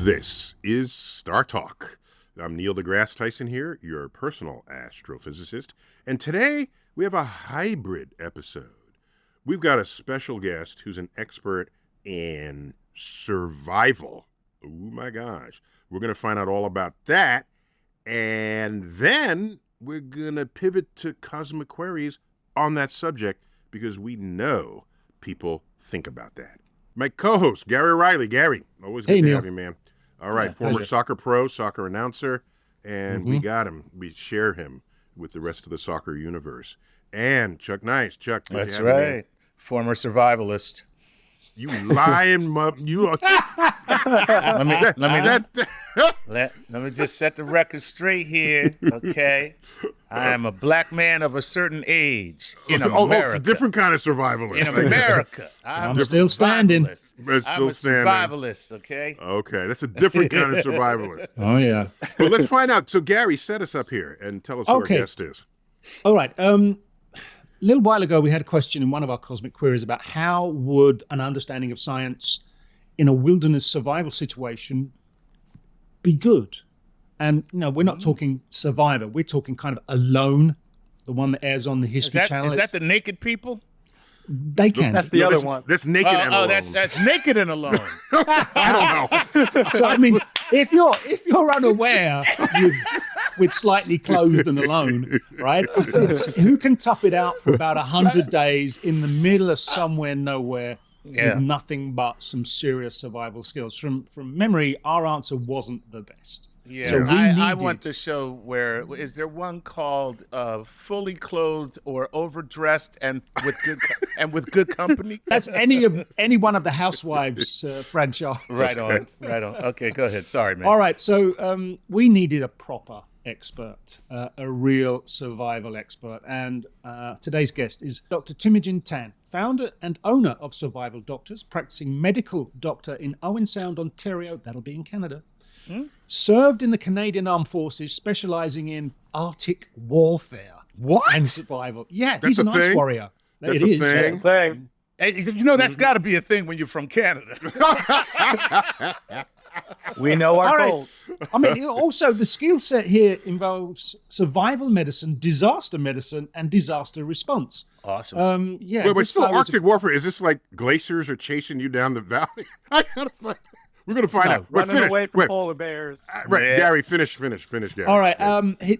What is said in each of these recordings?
This is StarTalk. I'm Neil deGrasse Tyson here, your personal astrophysicist, and today we have a hybrid episode. We've got a special guest who's an expert in survival. Oh my gosh. We're going to find out all about that, and then we're going to pivot to cosmic queries on that subject because we know people think about that. My co-host, Gary Riley. Gary, always good to have you, man. All right, former soccer pro, soccer announcer, and we got him. We share him with the rest of the soccer universe. And Chuck Nice. Chuck, that's right. Former survivalist. You lying you let me just set the record straight here, okay? I am a black man of a certain age in America. Different kind of survivalist. In America. I'm still standing. I'm a survivalist, okay? Okay, that's a different kind of survivalist. Oh, yeah. But let's find out. So, Gary, set us up here and tell us who our guest is. All right. A little while ago, we had a question in one of our cosmic queries about how would an understanding of science in a wilderness survival situation be good? And, you know, we're not talking Survivor. We're talking kind of Alone, the one that airs on the History Channel. Is that the naked people? They can. That's the other one. That's Naked and Alone. That's Naked and Alone. I don't know. So, I mean, if you're unaware with Slightly Clothed and Alone, right? Who can tough it out for about 100 days in the middle of somewhere, nowhere, with nothing but some serious survival skills? From memory, our answer wasn't the best. Yeah, so I want the show where, is there one called Fully Clothed or Overdressed and with good company? That's any one of the Housewives franchise. Right on. Okay, go ahead. Sorry, man. All right, so we needed a proper expert, a real survival expert, and today's guest is Dr. Teimojin Tan, founder and owner of Survival Doctors, practicing medical doctor in Owen Sound, Ontario. That'll be in Canada. Served in the Canadian Armed Forces, specializing in Arctic warfare. What? And survival. Yeah, That's he's an ice thing? warrior. That's it a is. thing? Hey, you know that's got to be a thing when you're from Canada. We know our goals. I mean, also the skill set here involves survival medicine, disaster medicine, and disaster response. Awesome. Wait, still Arctic warfare. Is this like glaciers are chasing you down the valley? I gotta find. We're going to find out. Running away from polar bears. Right, Gary, finish, Gary. All right,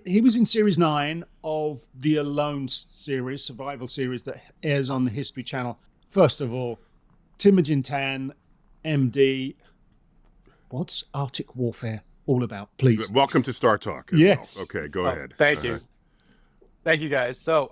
he was in Series 9 of the Alone series, survival series that airs on the History Channel. First of all, Teimojin Tan, MD, what's Arctic warfare all about, please? Welcome to StarTalk. Yes. Well. Okay, go ahead. Thank you. Thank you, guys. So,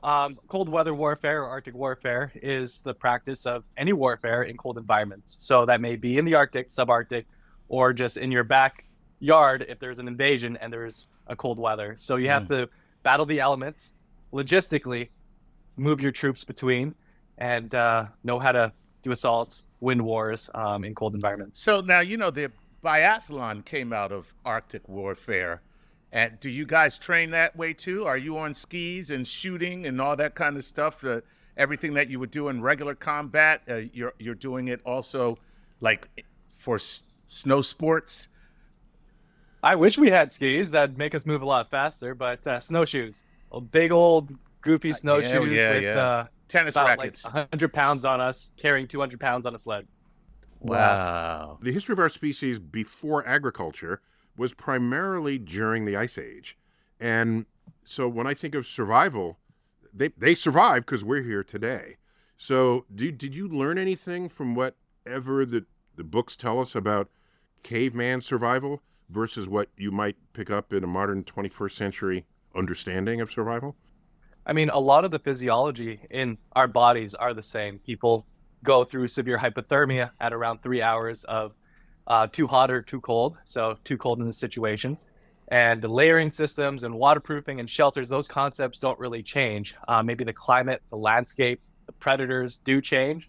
cold weather warfare or Arctic warfare is the practice of any warfare in cold environments. So that may be in the Arctic, subarctic, or just in your backyard if there's an invasion and there's a cold weather. So you have to battle the elements, logistically move your troops between, and know how to do assaults, win wars in cold environments. So now, you know, the biathlon came out of Arctic warfare. And do you guys train that way too? Are you on skis and shooting and all that kind of stuff? Everything that you would do in regular combat, you're doing it also like for snow sports? I wish we had skis. That'd make us move a lot faster, but snowshoes. Big old goofy snowshoes with tennis rackets. Like 100 pounds on us, carrying 200 pounds on a sled. Wow. The history of our species before agriculture was primarily during the Ice Age. And so when I think of survival, they survived because we're here today. So did you learn anything from whatever the books tell us about caveman survival versus what you might pick up in a modern 21st century understanding of survival? I mean, a lot of the physiology in our bodies are the same. People go through severe hypothermia at around 3 hours of too hot or too cold, so too cold in this situation. And the layering systems and waterproofing and shelters, those concepts don't really change. Maybe the climate, the landscape, the predators do change,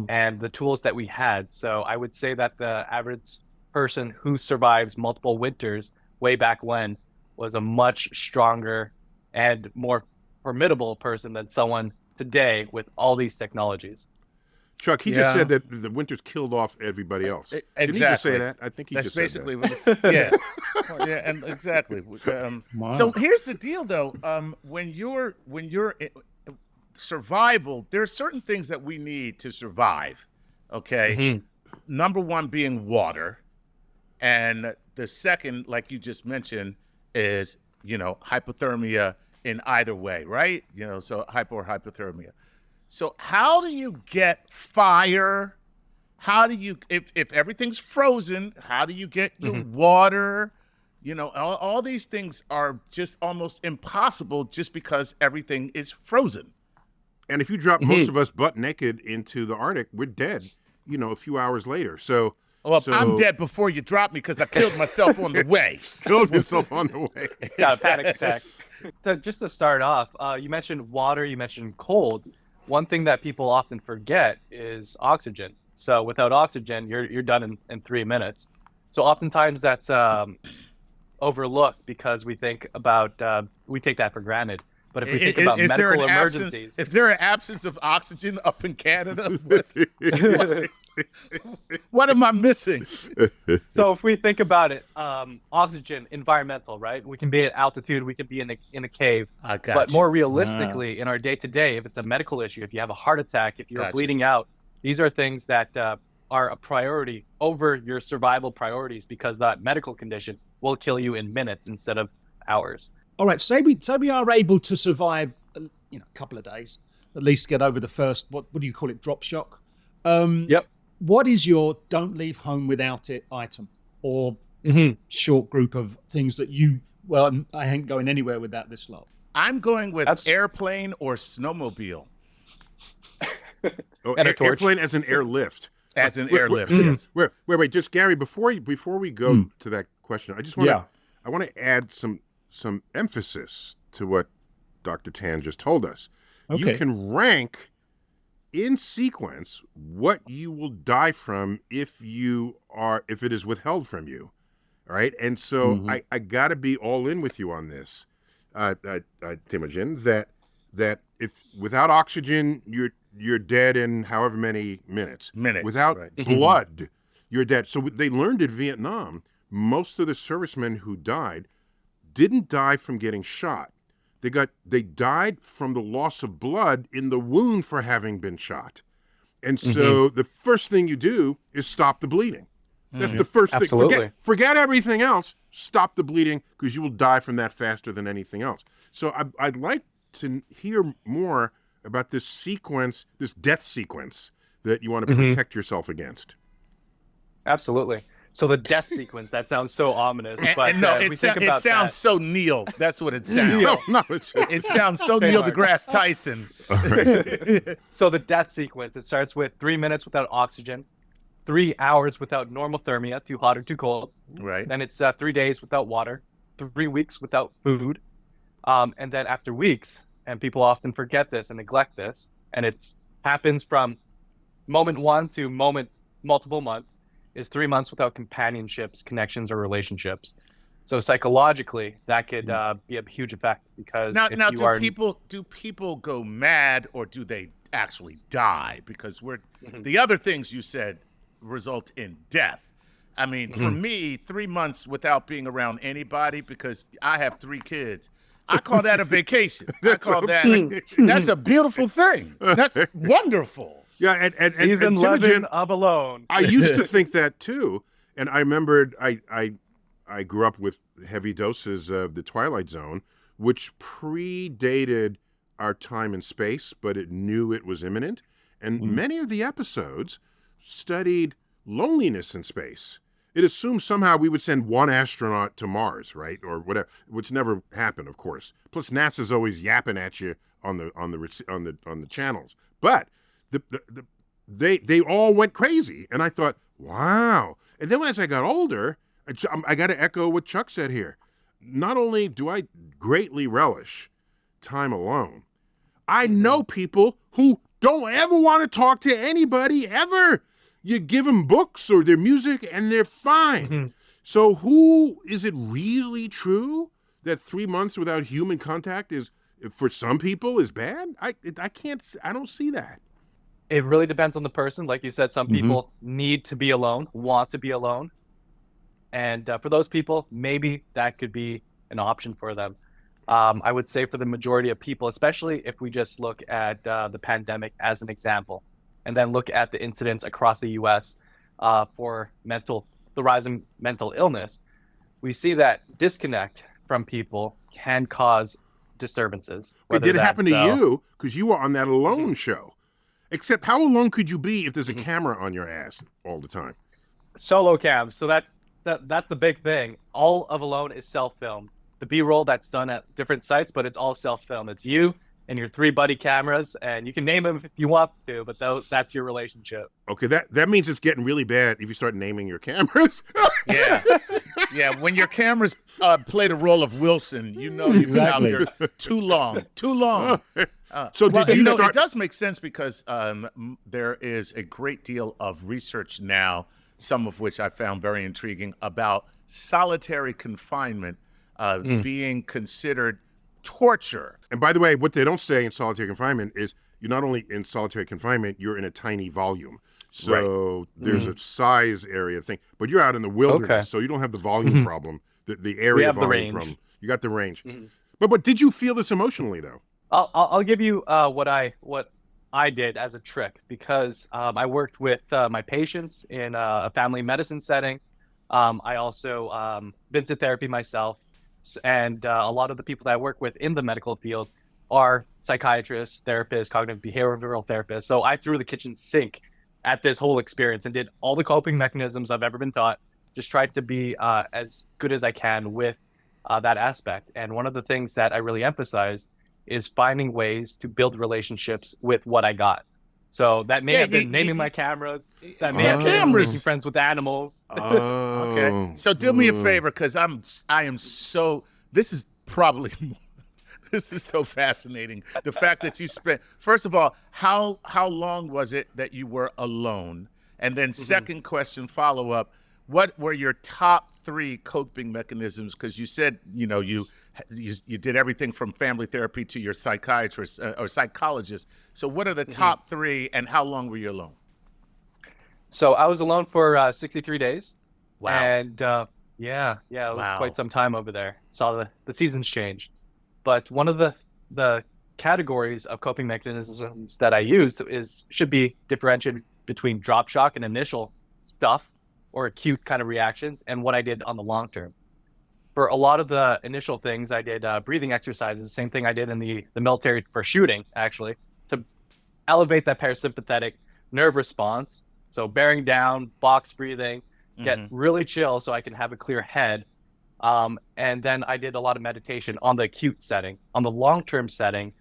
and the tools that we had. So I would say that the average person who survives multiple winters way back when was a much stronger and more formidable person than someone today with all these technologies. Chuck, he just said that the winters killed off everybody else. Exactly. Didn't he just say that? I think he That's just said basically that. yeah. Well, yeah, and exactly. Wow. So here's the deal, though. When you're survival, there are certain things that we need to survive. Okay. Number one being water, and the second, like you just mentioned, is hypothermia in either way, right? So hypo or hypothermia. So how do you get fire? How do you, if everything's frozen, how do you get your water? All these things are just almost impossible just because everything is frozen. And if you drop most of us butt naked into the Arctic, we're dead, a few hours later. So I'm dead before you drop me because I killed myself on the way. Killed yourself on the way. Got a panic attack. Just to start off, you mentioned water, you mentioned cold. One thing that people often forget is oxygen. So without oxygen, you're done in 3 minutes. So oftentimes that's overlooked because we think about we take that for granted. But if we think about medical emergencies, is there an absence of oxygen up in Canada? What am I missing? So if we think about it, oxygen, environmental, right? We can be at altitude, we can be in a cave. But more realistically, in our day-to-day, if it's a medical issue, if you have a heart attack, if you're bleeding out, these are things that are a priority over your survival priorities because that medical condition will kill you in minutes instead of hours. All right, say we are able to survive, a couple of days, at least get over the first, what do you call it, drop shock? Yep. What is your don't leave home without it item or short group of things that I ain't going anywhere without this lot? I'm going with airplane or snowmobile. And a torch. Airplane as an airlift. As an airlift, yes. Wait, just Gary, before we go to that question, I just want to add some emphasis to what Dr. Tan just told us. Okay. You can rank in sequence what you will die from if it is withheld from you. All right. And so I gotta be all in with you on this, Teimojin, that if without oxygen you're dead in however many minutes. Without blood, you're dead. So they learned in Vietnam, most of the servicemen who died didn't die from getting shot. They died from the loss of blood in the wound for having been shot. And so the first thing you do is stop the bleeding. That's the first thing. Absolutely. Forget everything else. Stop the bleeding because you will die from that faster than anything else. So I'd like to hear more about this sequence, this death sequence that you want to protect yourself against. Absolutely. So the death sequence, that sounds so ominous. But it sounds so Neil. That's what it sounds. It sounds so Neil deGrasse Tyson. All right. So the death sequence, it starts with 3 minutes without oxygen, 3 hours without normal thermia, too hot or too cold. Right. Then it's 3 days without water, 3 weeks without food. And then after weeks, and people often forget this and neglect this, and it happens from moment one to multiple months, is 3 months without companionships, connections, or relationships. So psychologically, that could be a huge effect because do people go mad or do they actually die? Because the other things you said result in death. I mean, for me, 3 months without being around anybody because I have 3 kids. I call that a vacation. That's a beautiful thing. That's wonderful. Yeah, and season 11 of Alone. I used to think that too, and I remembered I grew up with heavy doses of the Twilight Zone, which predated our time in space, but it knew it was imminent. And many of the episodes studied loneliness in space. It assumed somehow we would send one astronaut to Mars, right, or whatever, which never happened, of course. Plus, NASA's always yapping at you on the channels, but they all went crazy, and I thought, wow. And then as I got older, I got to echo what Chuck said here. Not only do I greatly relish time alone, I know people who don't ever want to talk to anybody ever. You give them books or their music, and they're fine. So is it really true that 3 months without human contact is, for some people, is bad? I don't see that. It really depends on the person. Like you said, some people need to be alone, want to be alone. And for those people, maybe that could be an option for them. I would say for the majority of people, especially if we just look at the pandemic as an example, and then look at the incidents across the U.S. For the rise in mental illness, we see that disconnect from people can cause disturbances. It did happen to you because you were on that alone show. Except how alone could you be if there's a camera on your ass all the time? Solo cam. So that's the big thing. All of Alone is self-filmed. The B-roll that's done at different sites, but it's all self-filmed. It's you and your 3 buddy cameras, and you can name them if you want to, but that's your relationship. Okay, that means it's getting really bad if you start naming your cameras. Yeah. Yeah, when your cameras play the role of Wilson, you know you've been out there too long. So it does make sense because there is a great deal of research now, some of which I found very intriguing, about solitary confinement being considered torture. And by the way, what they don't say in solitary confinement is you're not only in solitary confinement, you're in a tiny volume. So there's a size area thing, but you're out in the wilderness, so you don't have the volume problem, the area we have volume the range. problem. You got the range. But did you feel this emotionally though? I'll give you what I did as a trick, because I worked with my patients in a family medicine setting. I also been to therapy myself, and a lot of the people that I work with in the medical field are psychiatrists, therapists, cognitive behavioral therapists. So I threw the kitchen sink at this whole experience and did all the coping mechanisms I've ever been taught. Just tried to be as good as I can with that aspect. And one of the things that I really emphasized is finding ways to build relationships with what I got. So that may have been naming my cameras. That may have been making friends with animals. Okay. So do me a favor, because this is so fascinating. The fact that you spent, first of all, how long was it that you were alone? And then second question, follow up, what were your top 3 coping mechanisms? Because you said, you did everything from family therapy to your psychiatrist or psychologist. So what are the top 3, and how long were you alone? So I was alone for 63 days. Wow. And it was quite some time over there. Saw the seasons change. But one of the categories of coping mechanisms that I use should be differentiated between drop shock and initial stuff or acute kind of reactions, and what I did on the long term. For a lot of the initial things, I did breathing exercises, the same thing I did in the military for shooting, actually, to elevate that parasympathetic nerve response. So bearing down, box breathing, get really chill so I can have a clear head. And then I did a lot of meditation on the acute setting. On the long-term setting,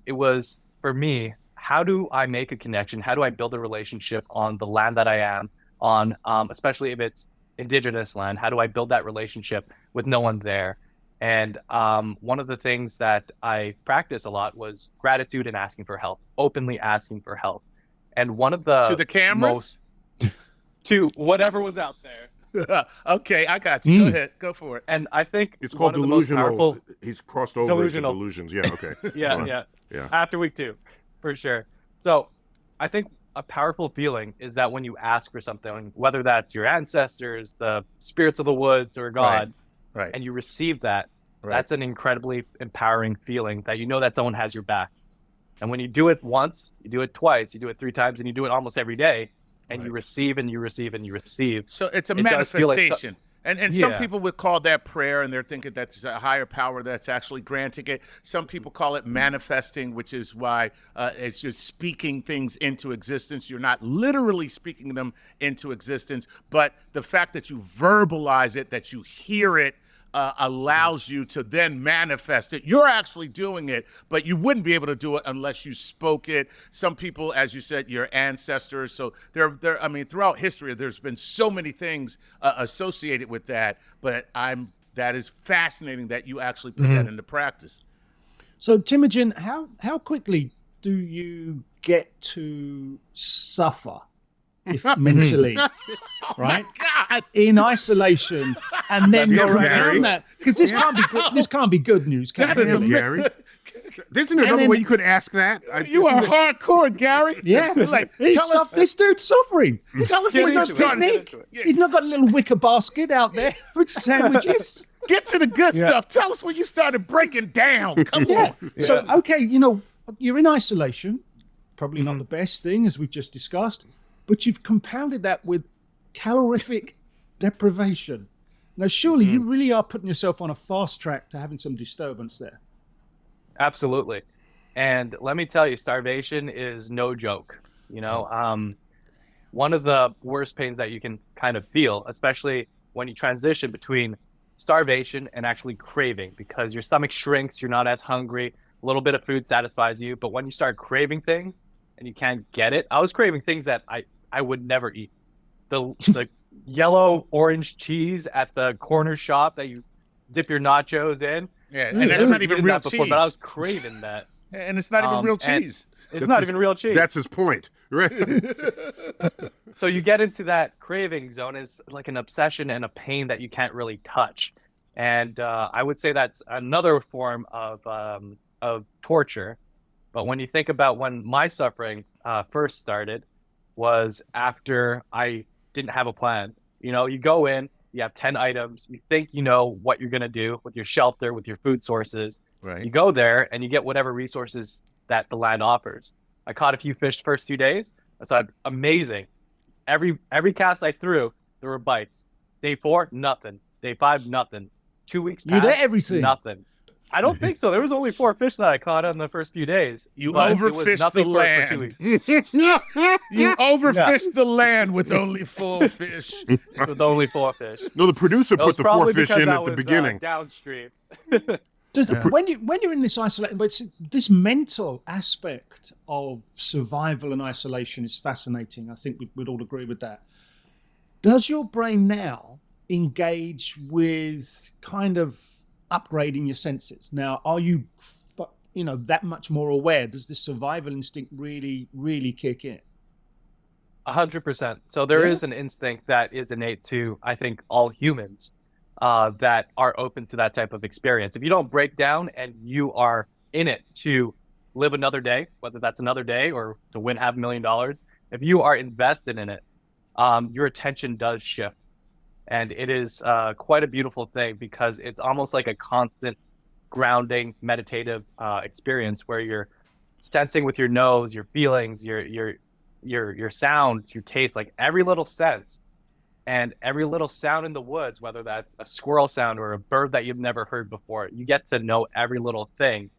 it was, for me, how do I make a connection? How do I build a relationship on the land that I am on, especially if it's indigenous land? How do I build that relationship with no one there? And one of the things that I practiced a lot was gratitude and asking for help, openly asking for help. And one of the to the cameras, to whatever was out there. Okay, I got you. Go ahead, go for it. And I think it's called delusional. He's crossed over delusional. into delusions. Yeah. Okay. yeah. After week 2, for sure. So I think a powerful feeling is that when you ask for something, whether that's your ancestors, the spirits of the woods, or God, right. and you receive that, that's an incredibly empowering feeling that you know that someone has your back. And when you do it once, you do it twice, you do it 3 times, and you do it almost every day, and you receive and you receive and you receive. So it's a manifestation. And some people would call that prayer, and they're thinking that there's a higher power that's actually granting it. Some people call it manifesting, which is why it's just speaking things into existence. You're not literally speaking them into existence, but the fact that you verbalize it, that you hear it, allows you to then manifest it. You're actually doing it, but you wouldn't be able to do it unless you spoke it. Some people, as you said, your ancestors. So I mean, throughout history, there's been so many things associated with that. But that is fascinating that you actually put that into practice. So, Teimojin, how quickly do you get to suffer? If mentally, right? God. In isolation, and then Yeah, you're Gary. around that, because this can't be good news, can it? Gary. Isn't there another way you could ask that? You are hardcore, Gary. Yeah, Like, this dude's suffering. tell us He's what not you got. picnic. He's not got a little wicker basket out there with sandwiches. Get to the good stuff. Tell us when you started breaking down. Come on. So, okay, you're in isolation. Probably not the best thing, as we've just discussed, but you've compounded that with calorific deprivation. Now, surely you really are putting yourself on a fast track to having some disturbance there. Absolutely. And let me tell you, starvation is no joke. One of the worst pains that you can kind of feel, especially when you transition between starvation and actually craving, because your stomach shrinks, you're not as hungry, a little bit of food satisfies you. But when you start craving things and you can't get it, I was craving things that I would never eat. The yellow orange cheese at the corner shop that you dip your nachos in. Yeah, and that's not even real cheese. But I was craving that. And it's not even real cheese. It's not even real cheese. That's his point, right? So you get into that craving zone. It's like an obsession and a pain that you can't really touch. And I would say that's another form of torture. But when you think about when my suffering first started, was after I didn't have a plan. You go in, you have 10 items, you think you know what you're going to do with your shelter, with your food sources. Right. You go there and you get whatever resources that the land offers. I caught a few fish the first 2 days. I thought, amazing. Every cast I threw, there were bites. Day 4, nothing. Day 5, nothing. 2 weeks You passed, did everything. nothing. I don't think so. There was only 4 fish that I caught on the first few days. You but it was overfished nothing the for 2 land. weeks. You overfished the land with only 4 fish. With only 4 fish. No, the producer It put was the 4 probably fish because in I at the was, beginning. downstream. When you're in this isolation, but this mental aspect of survival and isolation is fascinating. I think we'd all agree with that. Does your brain now engage with kind of upgrading your senses? Now, are you that much more aware? Does the survival instinct really, really kick in? 100%. So there is an instinct that is innate to, I think, all humans that are open to that type of experience. If you don't break down and you are in it to live another day, whether that's another day or to win $500,000, if you are invested in it, your attention does shift. And it is quite a beautiful thing because it's almost like a constant grounding, meditative experience where you're sensing with your nose, your feelings, your sound, your taste, like every little sense and every little sound in the woods, whether that's a squirrel sound or a bird that you've never heard before, you get to know every little thing.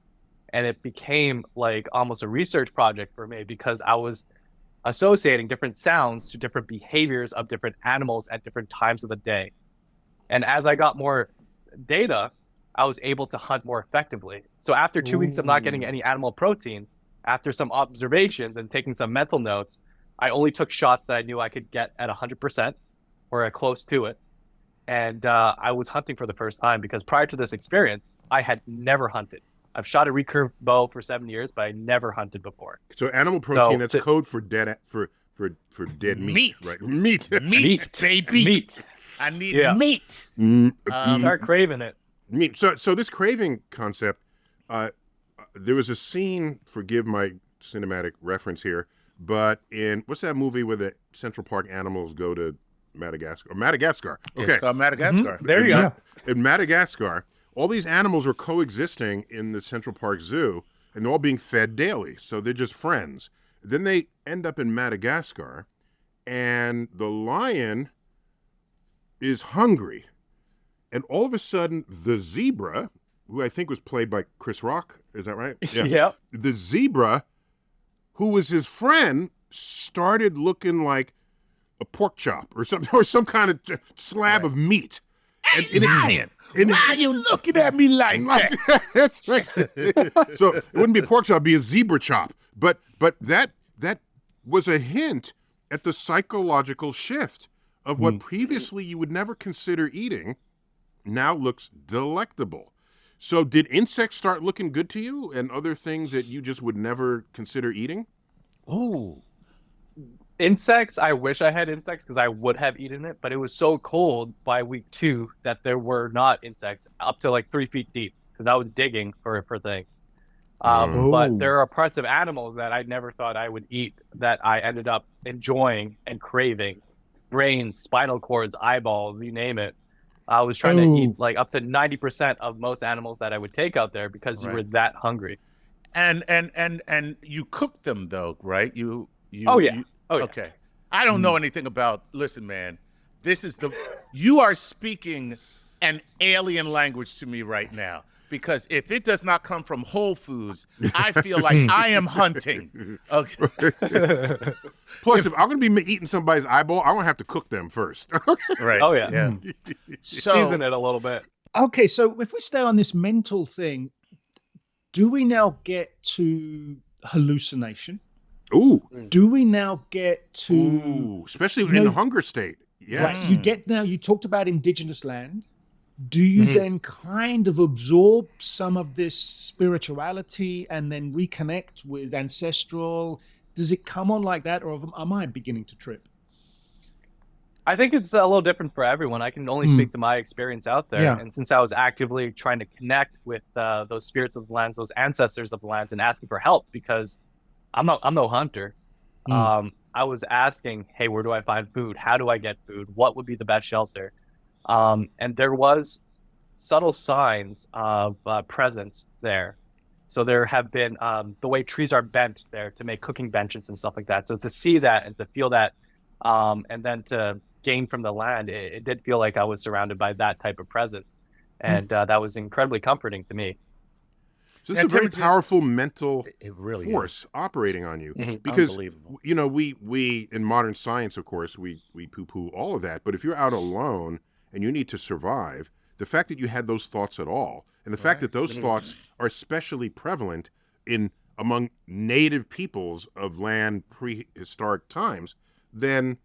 And it became like almost a research project for me because I was associating different sounds to different behaviors of different animals at different times of the day. And as I got more data, I was able to hunt more effectively. So after 2 weeks of not getting any animal protein, after some observations and taking some mental notes, I only took shots that I knew I could get at 100% or close to it. And I was hunting for the first time because prior to this experience, I had never hunted. I've shot a recurve bow for 7 years, but I never hunted before. So animal protein, that's code for dead for dead meat. Right? Meat, baby. Meat. I need meat. Start craving it. Meat. So this craving concept, there was a scene. Forgive my cinematic reference here, but in what's that movie where the Central Park animals go to Madagascar? Madagascar. Okay, It's called Madagascar. Mm-hmm. There you go. In Madagascar, all these animals are coexisting in the Central Park Zoo, and they're all being fed daily. So they're just friends. Then they end up in Madagascar, and the lion is hungry. And all of a sudden, the zebra, who I think was played by Chris Rock, is that right? Yeah. The zebra, who was his friend, started looking like a pork chop or some kind of slab of meat. Hey, lion! Why are you looking at me like that? That's right. So it wouldn't be a pork chop, it'd be a zebra chop. But that was a hint at the psychological shift of what previously you would never consider eating now looks delectable. So did insects start looking good to you and other things that you just would never consider eating? Oh. Insects, I wish I had insects because I would have eaten it, but it was so cold by week 2 that there were not insects up to like 3 feet deep because I was digging for things. But there are parts of animals that I never thought I would eat that I ended up enjoying and craving. Brains, spinal cords, eyeballs, you name it. I was trying to eat like up to 90% of most animals that I would take out there because you were that hungry. And you cook them though, right? You Oh yeah. Okay. I don't know anything about. Listen, man. You are speaking an alien language to me right now. Because if it does not come from Whole Foods, I feel like I am hunting. Okay. Plus, if I'm going to be eating somebody's eyeball, I'm going to have to cook them first. Right. Oh, yeah. So, season it a little bit. Okay, so if we stay on this mental thing, do we now get to hallucination? Ooh. Do we now get to... Ooh, especially in the hunger state. Yes. Right, you talked about indigenous land. Do you then kind of absorb some of this spirituality and then reconnect with ancestral? Does it come on like that, or am I beginning to trip? I think it's a little different for everyone. I can only speak to my experience out there. Yeah. And since I was actively trying to connect with those spirits of the lands, those ancestors of the lands, and asking for help, because I'm no hunter. I was asking, hey, where do I find food? How do I get food? What would be the best shelter? And there was subtle signs of presence there. So there have been the way trees are bent there to make cooking benches and stuff like that. So to see that and to feel that, and then to gain from the land, it did feel like I was surrounded by that type of presence. And that was incredibly comforting to me. So it's a very powerful mental force is. operating on you. Because, Unbelievable. We in modern science, of course, we poo-poo all of that. But if you're out alone and you need to survive, the fact that you had those thoughts at all, and the fact that those thoughts are especially prevalent among native peoples of land prehistoric times, then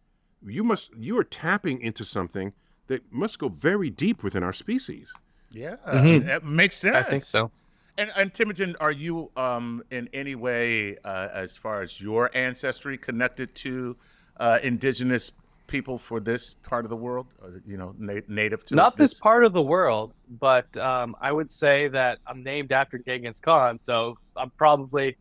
you are tapping into something that must go very deep within our species. Yeah, that makes sense. I think so. And Teimojin, are you in any way, as far as your ancestry, connected to indigenous people for this part of the world? Native to Not this part of the world, but I would say that I'm named after Genghis Khan, so I'm probably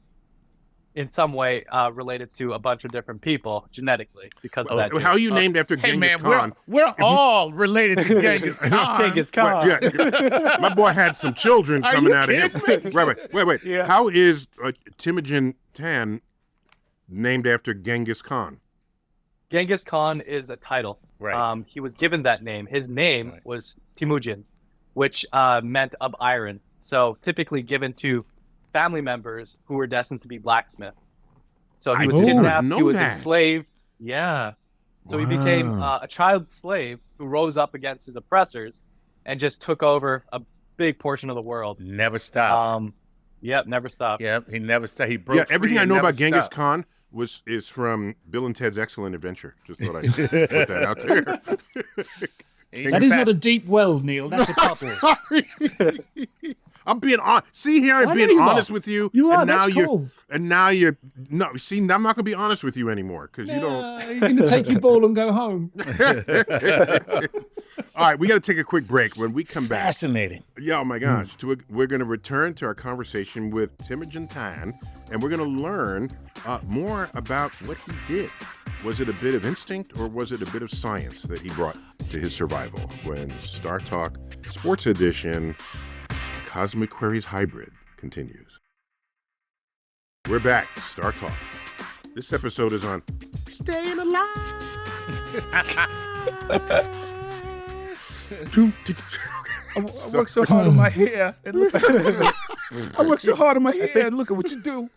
in some way related to a bunch of different people genetically because of that. How are you named after Genghis Khan? We're all related to Genghis Khan. Genghis Khan. My boy had some children coming out of him. Wait. Yeah. How is Teimojin Tan named after Genghis Khan? Genghis Khan is a title. Right. He was given that name. His name was Teimojin, which meant of iron. So typically given to family members who were destined to be blacksmith. So he was kidnapped, he was enslaved. Yeah. So he became a child slave who rose up against his oppressors and just took over a big portion of the world. Never stopped. Never stopped. Yep, he never stopped. He broke free. Everything I know about Genghis stopped. Khan is from Bill and Ted's Excellent Adventure. Just thought I'd put that out there. That is not a deep well, Neil. That's a puzzle. I'm being honest. See here, I'm being honest with you. You are. And That's now cool. No. See, I'm not going to be honest with you anymore because you don't. You're going to take your ball and go home. All right, we got to take a quick break. When we come back, Fascinating. yeah, oh my gosh, we're going to return to our conversation with Teimojin Tan, and we're going to learn more about what he did. Was it a bit of instinct or was it a bit of science that he brought to his survival? When StarTalk Sports Edition Cosmic Queries Hybrid continues. We're back, StarTalk. This episode is on staying alive. I work so hard on my hair, and look at what you do. I work so hard on my hair, and look at what you do.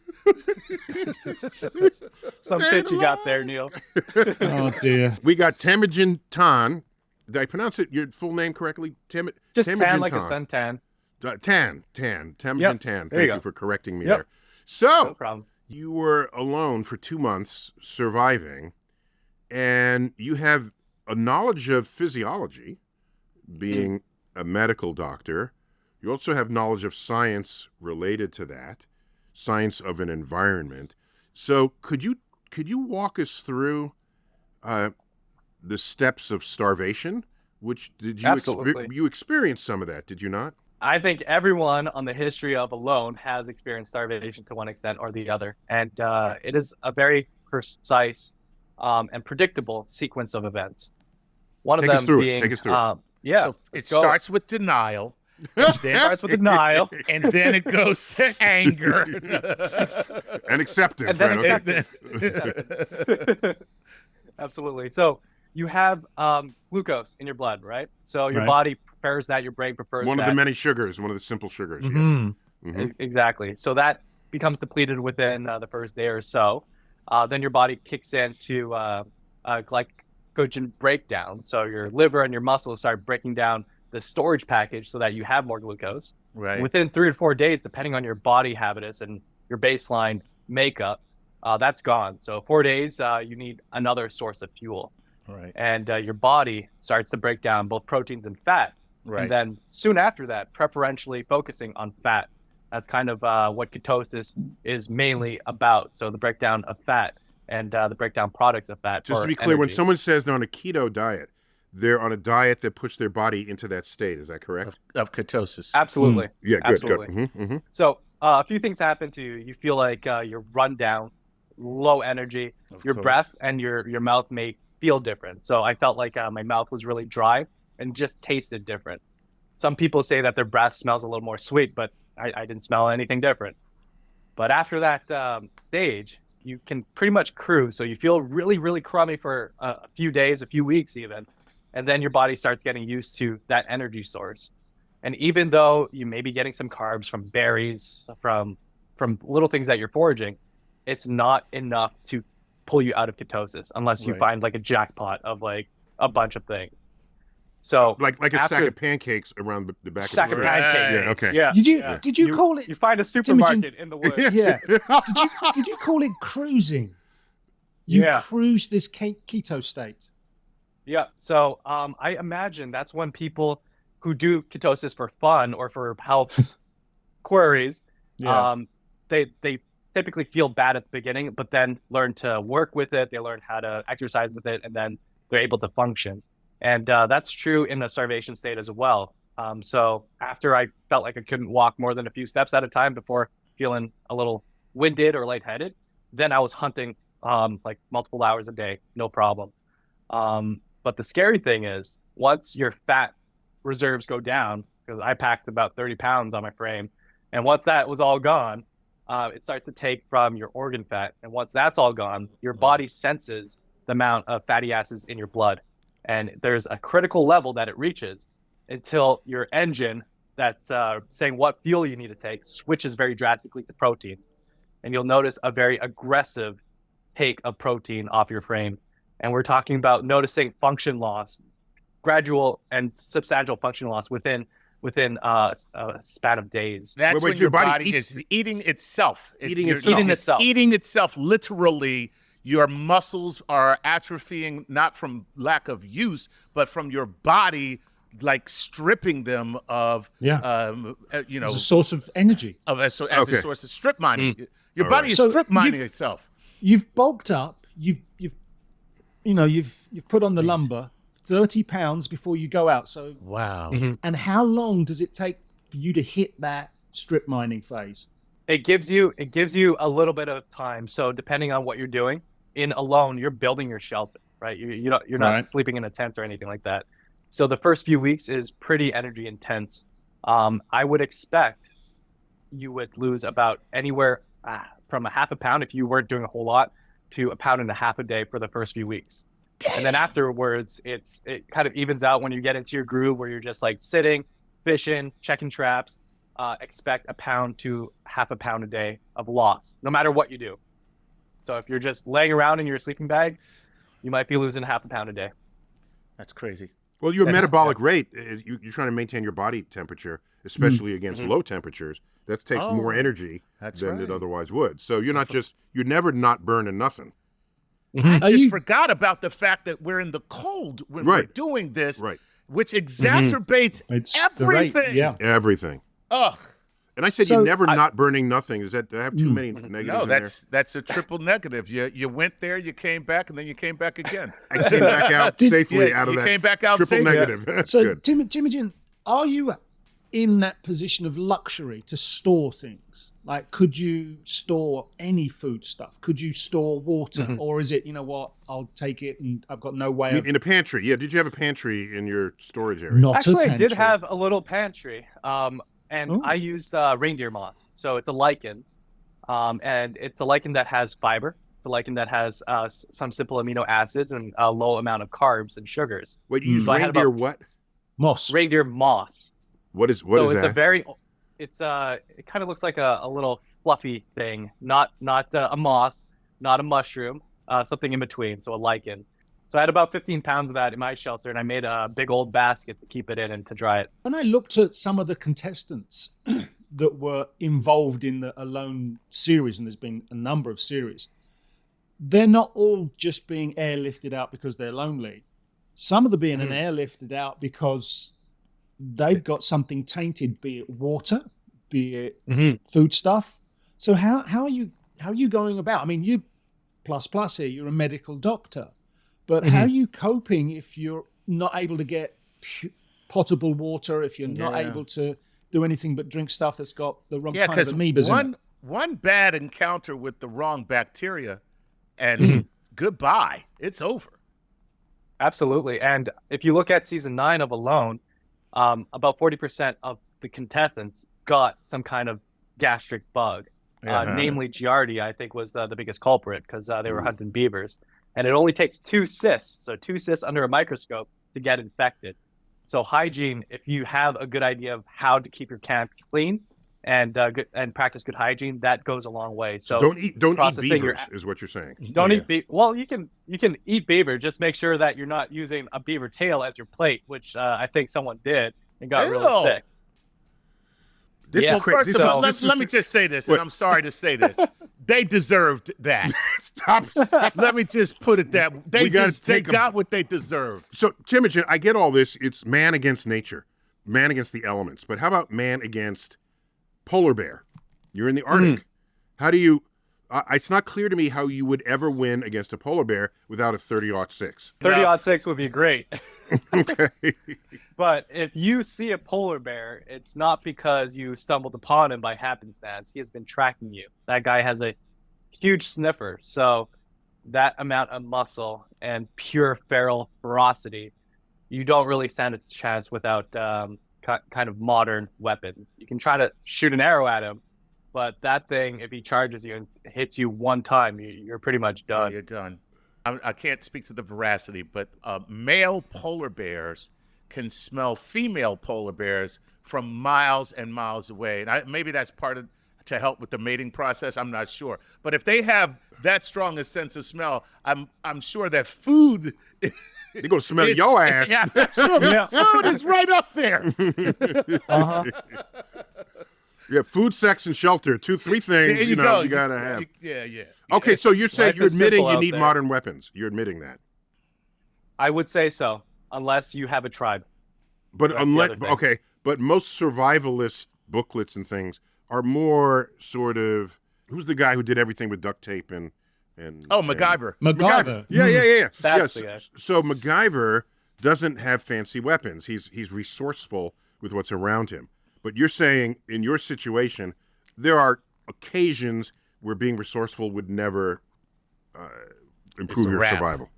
Some pitch you got there, Neil. Oh, dear. We got Teimojin Tan. Did I pronounce your full name correctly? Just Teimojin tan like a suntan. Teimojin Tan. Thank you for correcting me Yep. there. So, No problem. you were alone for 2 months surviving, and you have a knowledge of physiology, being a medical doctor. You also have knowledge of science related to that, science of an environment. So could you walk us through the steps of starvation? Which did you Absolutely. you experienced some of that, did you not? I think everyone on the history of alone has experienced starvation to one extent or the other. And it is a very precise and predictable sequence of events. One Take of us them through it. being, Take us through it. So it let's go. starts with denial, It starts with denial. and then it goes to anger. And acceptance. And then right? Okay. acceptance. Absolutely. So you have glucose in your blood, right? So your Right. body prefers that, your brain prefers One that. of the many sugars, one of the simple sugars. Yes. Mhm. Mhm. Exactly. So that becomes depleted within the first day or so. Then your body kicks into glycogen breakdown. So your liver and your muscles start breaking down the storage package so that you have more glucose. Right. Within 3 to 4 days, depending on your body habitus and your baseline makeup, that's gone. So 4 days, you need another source of fuel. Right. And your body starts to break down both proteins and fat. Right. And then soon after that, preferentially focusing on fat. That's kind of what ketosis is mainly about. So the breakdown of fat and the breakdown products of fat. Just for to be clear, when energy. someone says they're on a keto diet, they're on a diet that puts their body into that state. Is that correct? Of ketosis. Absolutely. Yeah, good, Absolutely. good. Mm-hmm, mm-hmm. So a few things happen to you. You feel like you're run down, low energy. Of Your course. breath and your mouth may feel different. So I felt like my mouth was really dry and just tasted different. Some people say that their breath smells a little more sweet, but I didn't smell anything different. But after that stage, you can pretty much cruise. So you feel really, really crummy for a few days, a few weeks even. And then your body starts getting used to that energy source. And even though you may be getting some carbs from berries, from little things that you're foraging, it's not enough to pull you out of ketosis unless you Right. find like a jackpot of like a bunch of things. So Like a after- stack of pancakes around the back stack of of the Right. pancakes. Yeah, okay. Yeah. Did you yeah. did you call it? You find a supermarket in the woods. Yeah. Did you call it cruising? You Yeah. cruise this keto state. Yeah. So I imagine that's when people who do ketosis for fun or for health queries, they typically feel bad at the beginning, but then learn to work with it. They learn how to exercise with it, and then they're able to function. And that's true in the starvation state as well. So after I felt like I couldn't walk more than a few steps at a time before feeling a little winded or lightheaded, then I was hunting like multiple hours a day, no problem. But the scary thing is once your fat reserves go down, because I packed about 30 pounds on my frame, and once that was all gone, it starts to take from your organ fat. And once that's all gone, your body senses the amount of fatty acids in your blood. And there's a critical level that it reaches until your engine that's saying what fuel you need to take switches very drastically to protein. And you'll notice a very aggressive take of protein off your frame. And we're talking about noticing function loss, gradual and substantial function loss within a span of days. That's Wait, when your your body body eats- is eating itself. Eating You're itself. Eating itself. Eating itself. Literally, your muscles are atrophying not from lack of use, but from your body like stripping them of, Yeah. you As know, a source of energy. as Okay. a source of strip mining. Your All body right. is So strip mining you've- itself. You've bulked up. You've put on the lumber 30 pounds before you go out. So, Wow. and how long does it take for you to hit that strip mining phase? It gives you a little bit of time. So depending on what you're doing, in alone, you're building your shelter, right? You're not Right. sleeping in a tent or anything like that. So the first few weeks is pretty energy intense. I would expect you would lose about anywhere from a half a pound if you weren't doing a whole lot to a pound and a half a day for the first few weeks. And then afterwards, it kind of evens out when you get into your groove where you're just like sitting, fishing, checking traps. Expect a pound to half a pound a day of loss, no matter what you do. So if you're just laying around in your sleeping bag, you might be losing half a pound a day. That's crazy. Well, your That's- metabolic rate, you're trying to maintain your body temperature, especially against low temperatures. That takes more Oh, energy that's than it right. otherwise would. So you're never not burning nothing. I Are just you- forgot about the fact that we're in the cold when we're Right. doing this, Right. which exacerbates It's the rate, everything. yeah. Everything. Ugh. And I said So you're never not burning nothing. Is that, do I have too many negatives No, in that's a triple negative. You went there, you came back, and then you came back again. there? I came back out safely Yeah, out of you that came back out triple safely. negative. That's So, good. Teimojin, are you in that position of luxury to store things? Like, could you store any food stuff? Could you store water? Or is it, you know what, I'll take it and I've got no way of... In a pantry, yeah. Did you have a pantry in your storage area? Not Actually, a I pantry. did have a little pantry, and I use reindeer moss. So it's a lichen, and it's a lichen that has fiber. It's a lichen that has some simple amino acids and a low amount of carbs and sugars. Wait, you use So I had reindeer about- what? Moss. Reindeer moss. What is So that? it's it kind of looks like a little fluffy thing, not a moss, not a mushroom, something in between, so a lichen. So I had about 15 pounds of that in my shelter, and I made a big old basket to keep it in and to dry it. When I looked at some of the contestants that were involved in the Alone series, and there's been a number of series, they're not all just being airlifted out because they're lonely. Some of them being airlifted out because they've got something tainted, be it water, be it food stuff. So how are you going about? I mean, you plus here, you're a medical doctor, but how are you coping if you're not able to get potable water, if you're not able to do anything but drink stuff that's got the wrong kind of amoebas in it? One bad encounter with the wrong bacteria, and goodbye, it's over. Absolutely. And if you look at season 9 of Alone, about 40% of the contestants got some kind of gastric bug. Namely Giardia, I think, was the biggest culprit because they were hunting beavers. And it only takes 2 cysts, so 2 cysts under a microscope, to get infected. So hygiene, if you have a good idea of how to keep your camp clean and practice good hygiene, that goes a long way. So don't eat processing beavers is what you're saying. Don't eat beaver. Well, you can eat beaver. Just make sure that you're not using a beaver tail as your plate, which I think someone did and got really sick. This is crazy. First of all, let me just say this, and I'm sorry to say this. They deserved that. Stop. Let me just put it that way. They got what they deserved. So, Teimojin, I get all this. It's man against nature, man against the elements. But how about man against polar bear? You're in the Arctic. How do you... it's not clear to me how you would ever win against a polar bear without a 30-06. 30-06 would be great. Okay. But if you see a polar bear, it's not because you stumbled upon him by happenstance. He has been tracking you. That guy has a huge sniffer. So that amount of muscle and pure feral ferocity, you don't really stand a chance without kind of modern weapons. You can try to shoot an arrow at him, but that thing, if he charges you and hits you one time, you're pretty much done. You're done. I can't speak to the veracity, but male polar bears can smell female polar bears from miles and miles away. And maybe that's part of to help with the mating process. I'm not sure. But if they have that strong a sense of smell, I'm sure that food... They're going to smell your ass. Yeah, food is right up there. Yeah, food, sex, and shelter. 3 things, you got to have. Yeah. Okay, so you're saying you're admitting you need there. modern weapons. You're admitting that. I would say so, unless you have a tribe. But That's but most survivalist booklets and things are more sort of, who's the guy who did everything with duct tape and MacGyver. MacGyver. Yeah. That's the guy. So MacGyver doesn't have fancy weapons. He's resourceful with what's around him. But you're saying in your situation, there are occasions where being resourceful would never improve your survival.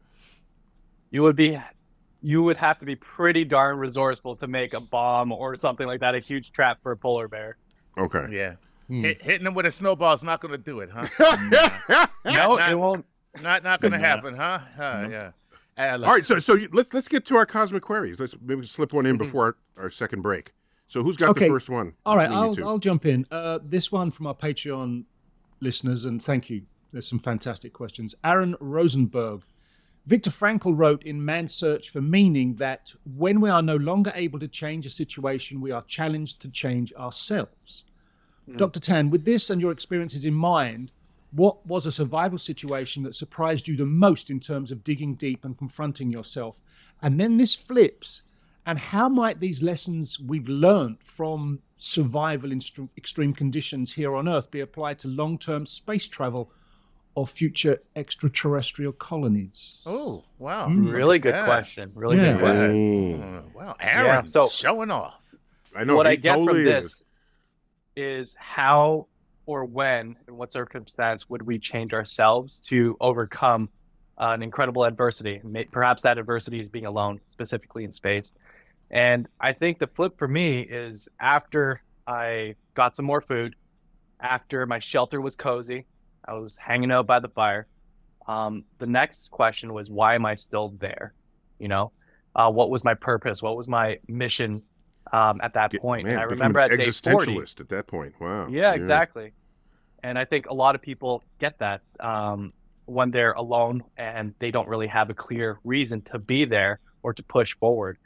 You would have to be pretty darn resourceful to make a bomb or something like that, a huge trap for a polar bear. Okay. Yeah. Hitting them with a snowball is not going to do it, huh? No, it won't. Not going to happen, huh? Yeah. All right, so let's get to our cosmic queries. Let's maybe slip one in before our second break. So who's got the first one? All right, I'll jump in. This one from our Patreon listeners, and thank you. There's some fantastic questions. Aaron Rosenberg. Victor Frankl wrote in Man's Search for Meaning that when we are no longer able to change a situation, we are challenged to change ourselves. Dr. Tan, with this and your experiences in mind, what was a survival situation that surprised you the most in terms of digging deep and confronting yourself? And then this flips. And how might these lessons we've learned from survival in extreme conditions here on Earth be applied to long-term space travel or future extraterrestrial colonies? Oh, wow. Really good question. Really good question. Wow, Aaron, so showing off. I know what he I get totally from this is how or when and what circumstance would we change ourselves to overcome an incredible adversity. Perhaps that adversity is being alone, specifically in space. And I think the flip for me is after I got some more food, after my shelter was cozy, I was hanging out by the fire. The next question was, why am I still there? You know, what was my purpose? What was my mission at that point? Man, And I become remember an at day 40, existentialist at that point. Wow. yeah, exactly. And I think a lot of people get that when they're alone and they don't really have a clear reason to be there or to push forward.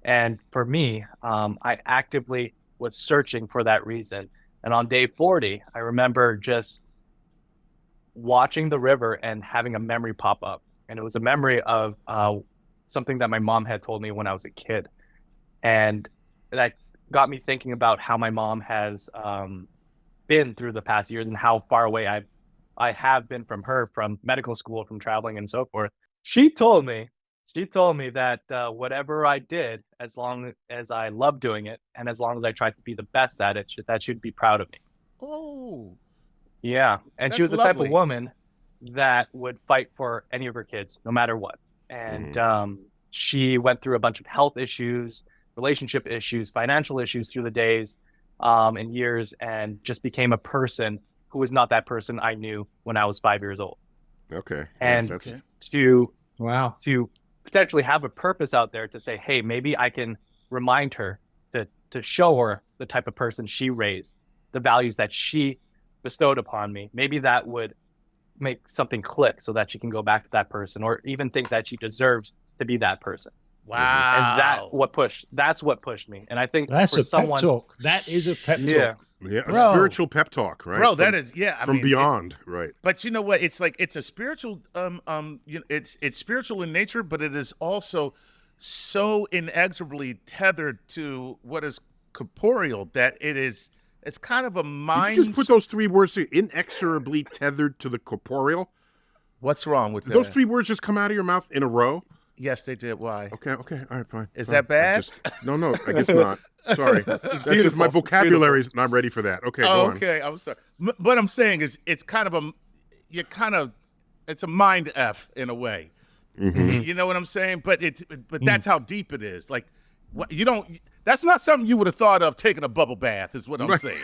And for me, I actively was searching for that reason. And on day 40, I remember just watching the river and having a memory pop up. And it was a memory of something that my mom had told me when I was a kid. And that got me thinking about how my mom has been through the past years and how far away I have been from her, from medical school, from traveling and so forth. She told me that whatever I did, as long as I loved doing it and as long as I tried to be the best at it, that she'd be proud of me. Oh, yeah. And she that's was the type lovely. of woman that would fight for any of her kids, no matter what. And she went through a bunch of health issues, relationship issues, financial issues through the days and years, and just became a person who was not that person I knew when I was 5 years old. Okay. And That's- to potentially have a purpose out there to say, hey, maybe I can remind her to show her the type of person she raised, the values that she bestowed upon me. Maybe that would make something click so that she can go back to that person or even think that she deserves to be that person. Wow. And that's what pushed me. And I think That's for a someone, pep talk. That is a pep yeah, talk. Yeah, a Bro. spiritual pep talk, right? Bro, that is, yeah. I from mean, beyond, right? But you know what? It's like it's a spiritual, it's spiritual in nature, but it is also so inexorably tethered to what is corporeal that it's kind of a mind. Did you just put those three words together, inexorably tethered to the corporeal? What's wrong with Did that? those three words just come out of your mouth in a row? Yes, they did. Why? Okay, all right, fine. Is fine. that bad? No, I guess not. Sorry. That's just my vocabulary's not ready for that. Okay, go on. Okay, I'm sorry. What I'm saying is it's kind of it's a mind F in a way. Mm-hmm. You know what I'm saying? But that's how deep it is. Like that's not something you would have thought of taking a bubble bath is what I'm saying.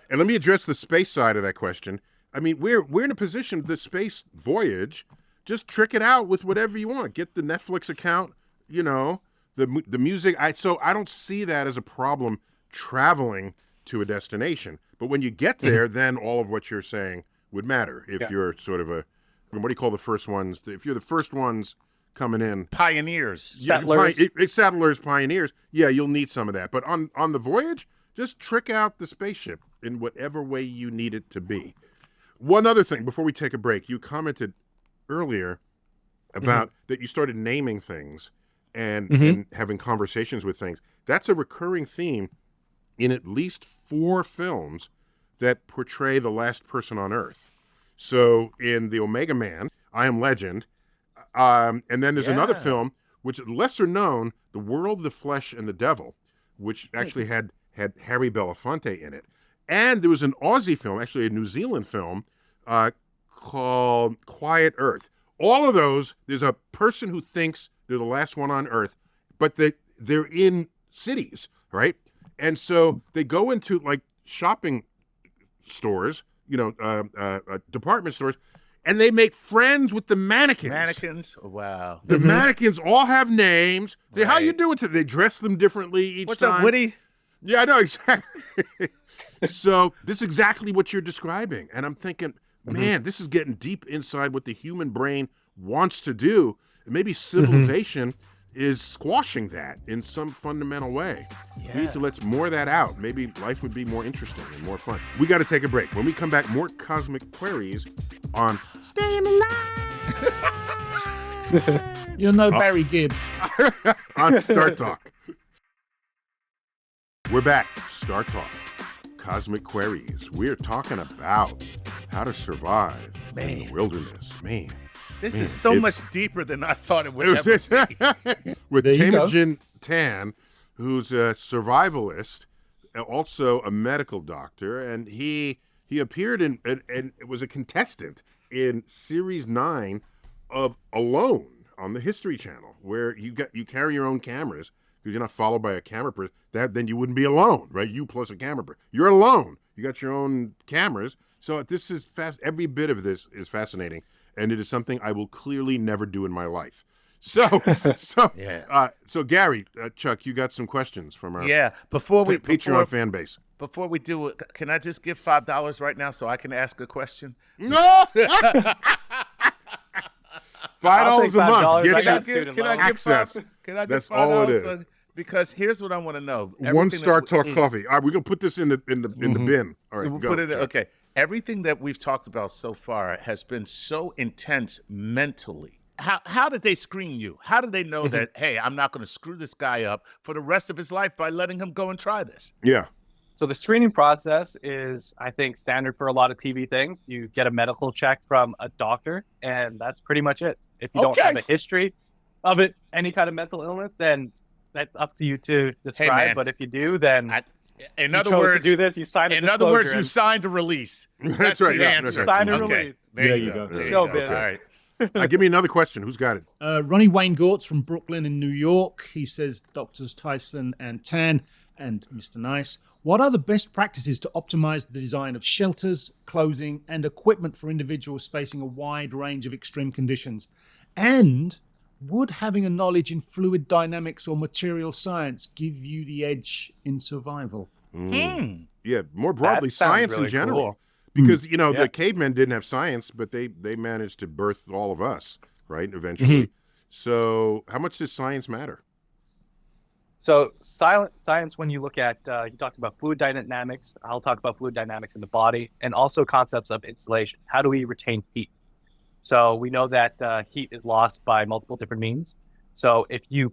And let me address the space side of that question. I mean, we're in a position, the space voyage, just trick it out with whatever you want. Get the Netflix account, you know, the music. So I don't see that as a problem traveling to a destination. But when you get there, then all of what you're saying would matter. If you're sort of what do you call the first ones? If you're the first ones coming in. Pioneers. settlers. Settlers, pioneers. Yeah, you'll need some of that. But on the voyage, just trick out the spaceship in whatever way you need it to be. One other thing, before we take a break, you commented earlier about that you started naming things and having conversations with things. That's a recurring theme in at least 4 films that portray the last person on Earth. So in The Omega Man, I Am Legend, and then there's another film, which is lesser known, The World, the Flesh, and the Devil, which actually had Harry Belafonte in it. And there was an Aussie film, actually a New Zealand film, called Quiet Earth. All of those, there's a person who thinks they're the last one on Earth, but they're in cities, right? And so they go into like shopping stores, you know, department stores, and they make friends with the mannequins. Mannequins? Wow. The mannequins all have names. They, how you Right. doing today? They dress them differently each What's time. up, Woody? Yeah, I know, exactly. So this is exactly what you're describing. And I'm thinking, man, this is getting deep inside what the human brain wants to do. And maybe civilization is squashing that in some fundamental way. We need to let more of that out. Maybe life would be more interesting and more fun. We got to take a break. When we come back, more cosmic queries on Staying Alive. You're no Barry Gibb. On StarTalk. We're back. StarTalk. Cosmic Queries. We're talking about how to survive in the wilderness. Man. This Man, is so it- much deeper than I thought it would ever be. With There you go. Teimojin Tan, who's a survivalist, also a medical doctor, and he appeared in and it was a contestant in Series 9 of Alone on the History Channel, where you carry your own cameras because you're not followed by a camera person. Then you wouldn't be alone, right? You plus a camera person. You're alone. You got your own cameras. So this is fast. Every bit of this is fascinating, and it is something I will clearly never do in my life. So Gary, Chuck, you got some questions from our Patreon fan base. Before we do it, can I just give $5 right now so I can ask a question? No. $5 a month. Get can I access. Can I get That's $5? all it is. Because here's what I want to know. One StarTalk coffee. All right, we're gonna put this in the bin. All right, we'll go. Put it. Okay. Everything that we've talked about so far has been so intense mentally. How did they screen you? How did they know that, hey, I'm not going to screw this guy up for the rest of his life by letting him go and try this? Yeah. So the screening process is, I think, standard for a lot of TV things. You get a medical check from a doctor, and that's pretty much it. If you don't have a history of it, any kind of mental illness, then that's up to you to describe. Hey, but if you do, then in other words, to do this, you signed a in other words, you signed a release. That's right. The Yeah, answer. Signed a release. There you go. Showbiz. All right. Give me another question. Who's got it? Ronnie Wayne Gortz from Brooklyn in New York. He says, Doctors Tyson and Tan and Mr. Nice, what are the best practices to optimize the design of shelters, clothing, and equipment for individuals facing a wide range of extreme conditions? And would having a knowledge in fluid dynamics or material science give you the edge in survival? Yeah, more broadly, That sounds science really in general. cool. Because, the cavemen didn't have science, but they managed to birth all of us, right, eventually. So how much does science matter? So science, when you look at, you talked about fluid dynamics. I'll talk about fluid dynamics in the body, and also concepts of insulation. How do we retain heat? So we know that heat is lost by multiple different means. So if you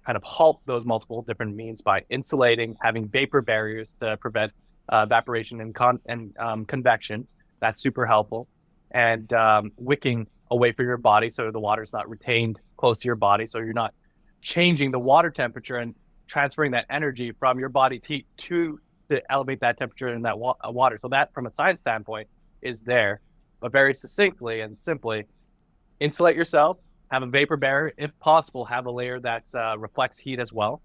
kind of halt those multiple different means by insulating, having vapor barriers to prevent evaporation and convection, that's super helpful. And wicking away from your body so the water's not retained close to your body, so you're not changing the water temperature and transferring that energy from your body's heat to elevate that temperature in that water. So that, from a science standpoint, is there. But very succinctly and simply, insulate yourself, have a vapor barrier. If possible, have a layer that reflects heat as well.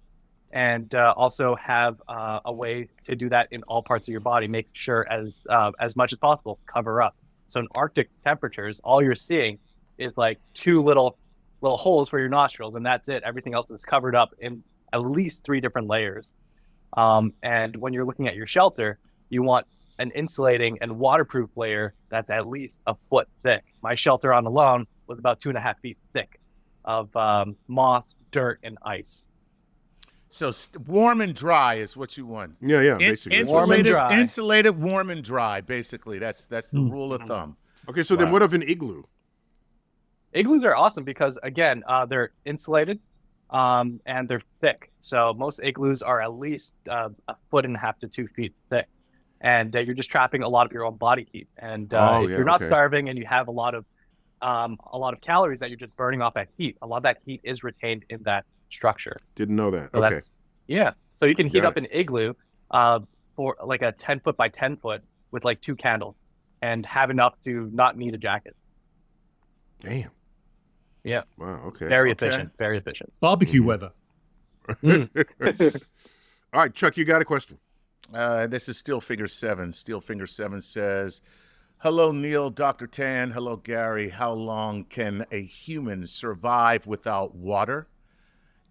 And also have a way to do that in all parts of your body. Make sure as much as possible, cover up. So in Arctic temperatures, all you're seeing is like two little holes for your nostrils, and that's it. Everything else is covered up in at least 3 different layers. And when you're looking at your shelter, you want an insulating and waterproof layer that's at least a foot thick. My shelter on alone was about 2.5 feet thick of moss, dirt, and ice. So warm and dry is what you want. Yeah, basically. Insulated, warm and dry. Insulated, warm and dry, basically. That's the rule of thumb. Okay, so then what of an igloo? Igloos are awesome because, again, they're insulated and they're thick. So most igloos are at least 1.5 feet to 2 feet thick. And you're just trapping a lot of your own body heat. And if you're not starving and you have a lot of calories that you're just burning off at heat, a lot of that heat is retained in that structure. Didn't know that. So Okay. So you can heat up an igloo for like a 10 foot by 10 foot with like 2 candles and have enough to not need a jacket. Damn. Yeah. Wow. Okay. Very efficient. Very efficient. Barbecue weather. All right, Chuck, you got a question. This is Steelfinger 7. Steelfinger 7 says, hello, Neil, Dr. Tan. Hello, Gary. How long can a human survive without water?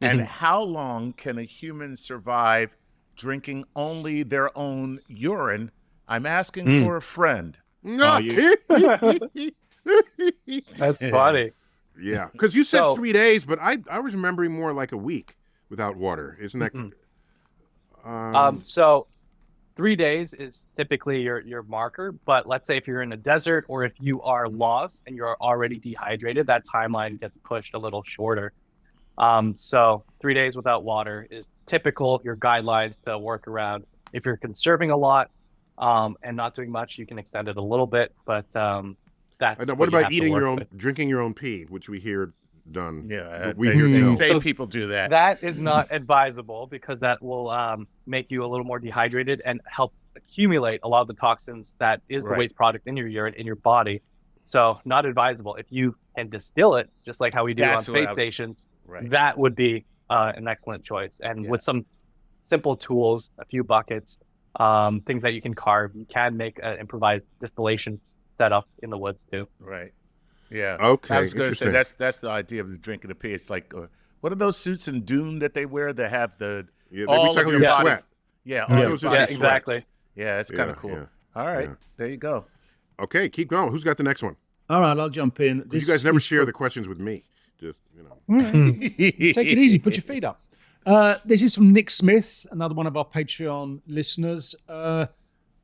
And how long can a human survive drinking only their own urine? I'm asking for a friend. No. That's funny. Yeah, because you said 3 days, but I was remembering more like a week without water. Isn't that? So 3 days is typically your marker, but let's say if you're in a desert or if you are lost and you're already dehydrated, that timeline gets pushed a little shorter. So 3 days without water is typical, your guidelines to work around. If you're conserving a lot and not doing much, you can extend it a little bit, but that's what about eating your own, drinking your own pee, which we hear done. Yeah, But we here they know. say So people do that. That is not advisable because that will make you a little more dehydrated and help accumulate a lot of the toxins that is the Right. waste product in your urine, in your body. So not advisable. If you can distill it, just like how we do That's on what space I was- stations, Right. that would be an excellent choice. And Yeah. with some simple tools, a few buckets, things that you can carve, you can make an improvised distillation setup in the woods too. Right. Yeah. Okay, I was going to say interesting. that's the idea of the drinking the pee. It's like what are those suits in Dune that they wear that have the Yeah, they all of recycle your your body? sweat. Yeah. Yeah, All your it's just body your sweats. exactly. Yeah, it's kind of cool. Yeah. All right. Yeah. There you go. Okay, keep going. Who's got the next one? All right, I'll jump in. 'Cause you guys never is share for- the questions with me. Just, Take it easy. Put your feet up. This is from Nick Smith, another one of our Patreon listeners.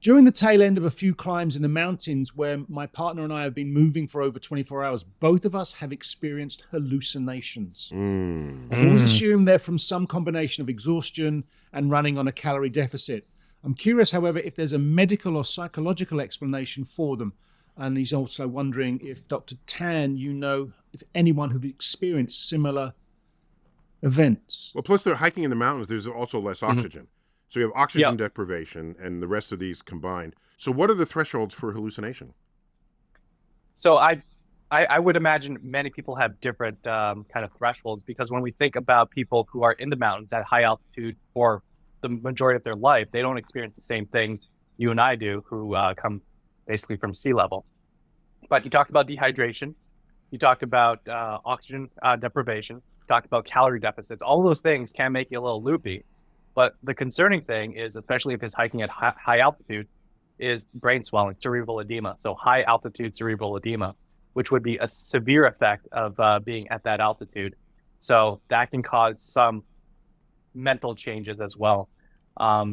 During the tail end of a few climbs in the mountains where my partner and I have been moving for over 24 hours, both of us have experienced hallucinations. I've always assumed they're from some combination of exhaustion and running on a calorie deficit. I'm curious, however, if there's a medical or psychological explanation for them. And he's also wondering if Dr. Tan, you know, if anyone who's experienced similar events. Well, plus they're hiking in the mountains. There's also less oxygen. So you have oxygen deprivation and the rest of these combined. So what are the thresholds for hallucination? So I would imagine many people have different kind of thresholds because when we think about people who are in the mountains at high altitude for the majority of their life, they don't experience the same things you and I do who come basically from sea level. But you talked about dehydration, you talked about oxygen deprivation, you talked about calorie deficits. All of those things can make you a little loopy. But the concerning thing is, especially if it's hiking at high altitude, is brain swelling, cerebral edema. So high altitude cerebral edema, which would be a severe effect of being at that altitude. So that can cause some mental changes as well.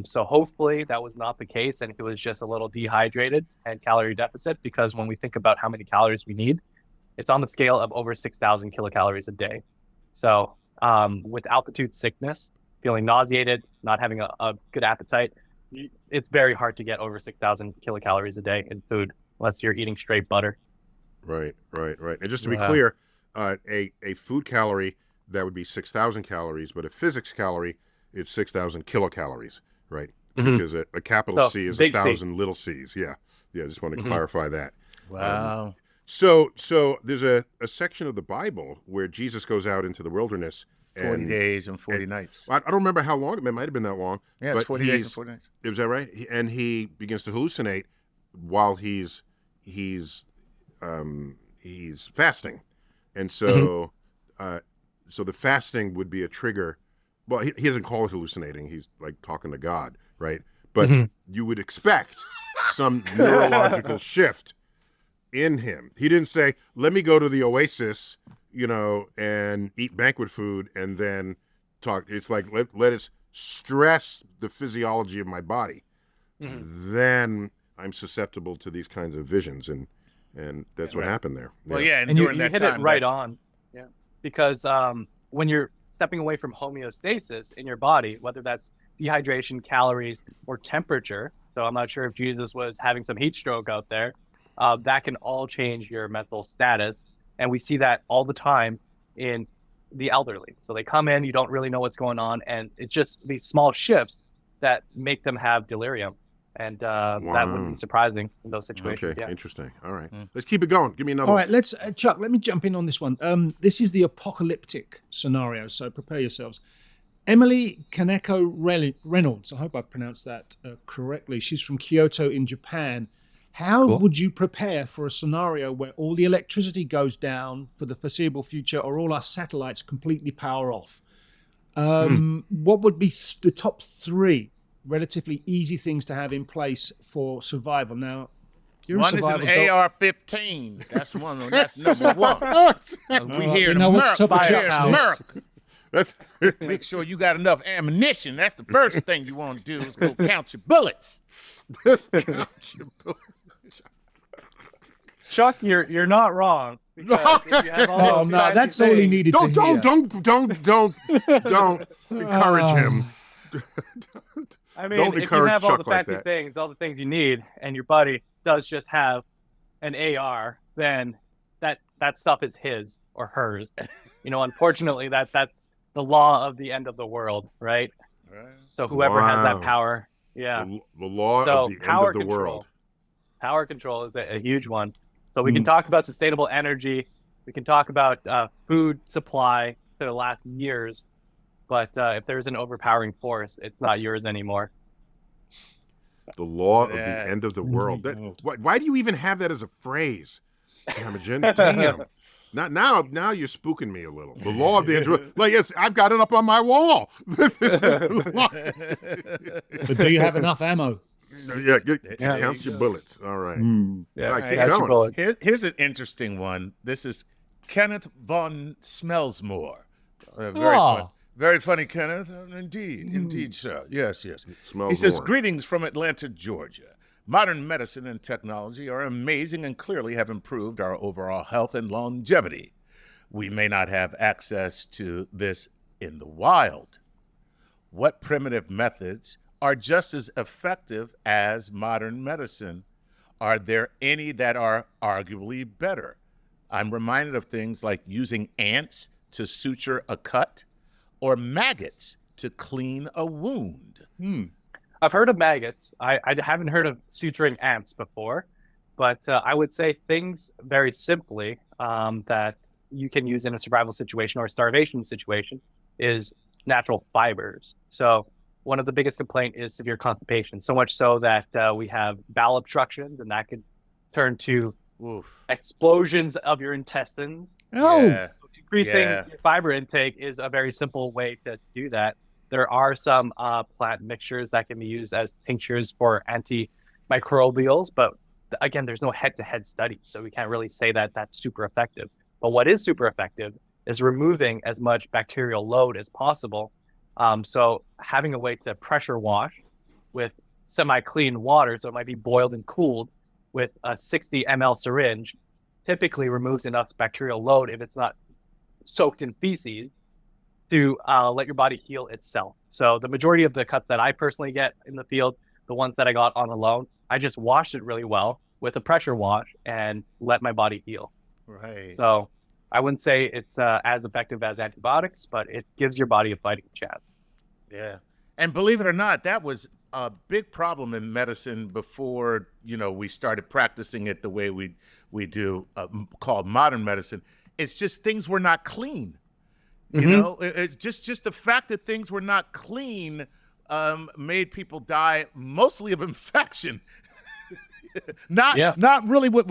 So hopefully that was not the case, and it was just a little dehydrated and calorie deficit, because when we think about how many calories we need, it's on the scale of over 6,000 kilocalories a day. So with altitude sickness, feeling nauseated, not having a good appetite, it's very hard to get over 6,000 kilocalories a day in food unless you're eating straight butter. Right. And just to be clear, a food calorie, that would be 6,000 calories, but a physics calorie, it's 6,000 kilocalories, right? Because a capital So, C is big 1,000 little C's. Yeah, I just want to clarify that. Wow. So there's a section of the Bible where Jesus goes out into the wilderness. 40 days and 40 nights. I don't remember how long. It might have been that long. Yeah, it's but 40 days and 40 nights. Is that right? And he begins to hallucinate while he's fasting, and so so the fasting would be a trigger. Well, he doesn't call it hallucinating. He's like talking to God, right? But you would expect some neurological shift in him. He didn't say, "Let me go to the oasis, and eat banquet food and then talk." It's like, let us stress the physiology of my body. Then I'm susceptible to these kinds of visions, and that's what happened there. Well, yeah, and And you during that hit time, it right that's- on. Yeah. Because when you're stepping away from homeostasis in your body, whether that's dehydration, calories, or temperature, so I'm not sure if Jesus was having some heat stroke out there, that can all change your mental status. And we see that all the time in the elderly. So they come in, you don't really know what's going on, and it's just these small shifts that make them have delirium. And that wouldn't be surprising in those situations. Okay, Yeah. interesting. All right. Let's keep it going. Give me another All one. right, let's Chuck. Let me jump in on this one. This is the apocalyptic scenario, so prepare yourselves. Emily Kaneko Reynolds. I hope I've pronounced that correctly. She's from Kyoto in Japan. How would you prepare for a scenario where all the electricity goes down for the foreseeable future, or all our satellites completely power off? What would be the top three relatively easy things to have in place for survival? Now, you're One a is an survival AR-15. That's one. That's number one. We here in know what's top of America. Chuck's list. That's Make sure you got enough ammunition. That's the first thing you want to do is go count your bullets. Chuck, you're not wrong. Because if you have all Oh those no, fancy that's all he things- needed to hear. don't encourage him. I mean, Don't if you encourage have all Chuck the like fancy that. things, all the things you need, and your buddy does just have an AR, then that that stuff is his or hers. Unfortunately, that's the law of the end of the world, right? Right. So whoever has that Wow. power, yeah. The law So of the end power of the control. world. Power control is a huge one. So we can talk about sustainable energy. We can talk about food supply for the last years. But if there's an overpowering force, it's not yours anymore. The law of the Yeah. end of the world. Why do you even have that as a phrase? Teimojin? Damn. Now you're spooking me a little. The law of the end of the world. Like, yes, I've got it up on my wall. But do you have enough ammo? Yeah, Yeah, count your bullets. All right. Yeah, All right, keep count your going. bullets. Here's an interesting one. This is Kenneth von Smellsmore. Very funny, Kenneth. Indeed, sir. Yes. Smells He says, more. greetings from Atlanta, Georgia. Modern medicine and technology are amazing and clearly have improved our overall health and longevity. We may not have access to this in the wild. What primitive methods are just as effective as modern medicine? Are there any that are arguably better? I'm reminded of things like using ants to suture a cut or maggots to clean a wound. I've heard of maggots. I haven't heard of suturing ants before, but I would say things very simply that you can use in a survival situation or a starvation situation is natural fibers. So one of the biggest complaints is severe constipation, so much so that we have bowel obstructions, and that could turn to explosions of your intestines. Yeah. Increasing your fiber intake is a very simple way to do that. There are some plant mixtures that can be used as tinctures for antimicrobials, but again, there's no head-to-head study, so we can't really say that that's super effective. But what is super effective is removing as much bacterial load as possible. So having a way to pressure wash with semi-clean water, so it might be boiled and cooled with a 60 ml syringe, typically removes enough bacterial load if it's not soaked in feces to let your body heal itself. So the majority of the cuts that I personally get in the field, the ones that I got on alone, I just washed it really well with a pressure wash and let my body heal. Right. So I wouldn't say it's as effective as antibiotics, but it gives your body a fighting chance. Yeah. And believe it or not, that was a big problem in medicine before, we started practicing it the way we do, called modern medicine. It's just things were not clean. It's just the fact that things were not clean made people die mostly of infection. Not really what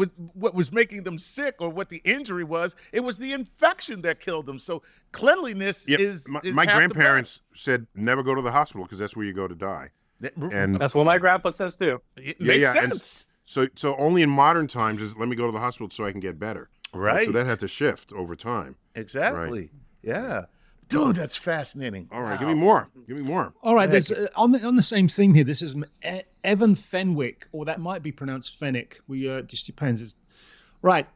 was making them sick or what the injury was. It was the infection that killed them. So cleanliness is my half grandparents said never go to the hospital because that's where you go to die. And that's what my grandpa says too. It makes sense. So only in modern times is let me go to the hospital so I can get better. Right. So that had to shift over time. Exactly. Right. Yeah. Dude, that's fascinating. All right, give me more. Give me more. All right, there's on the same theme here. This is Evan Fenwick, or that might be pronounced Fenwick. It just depends. Right.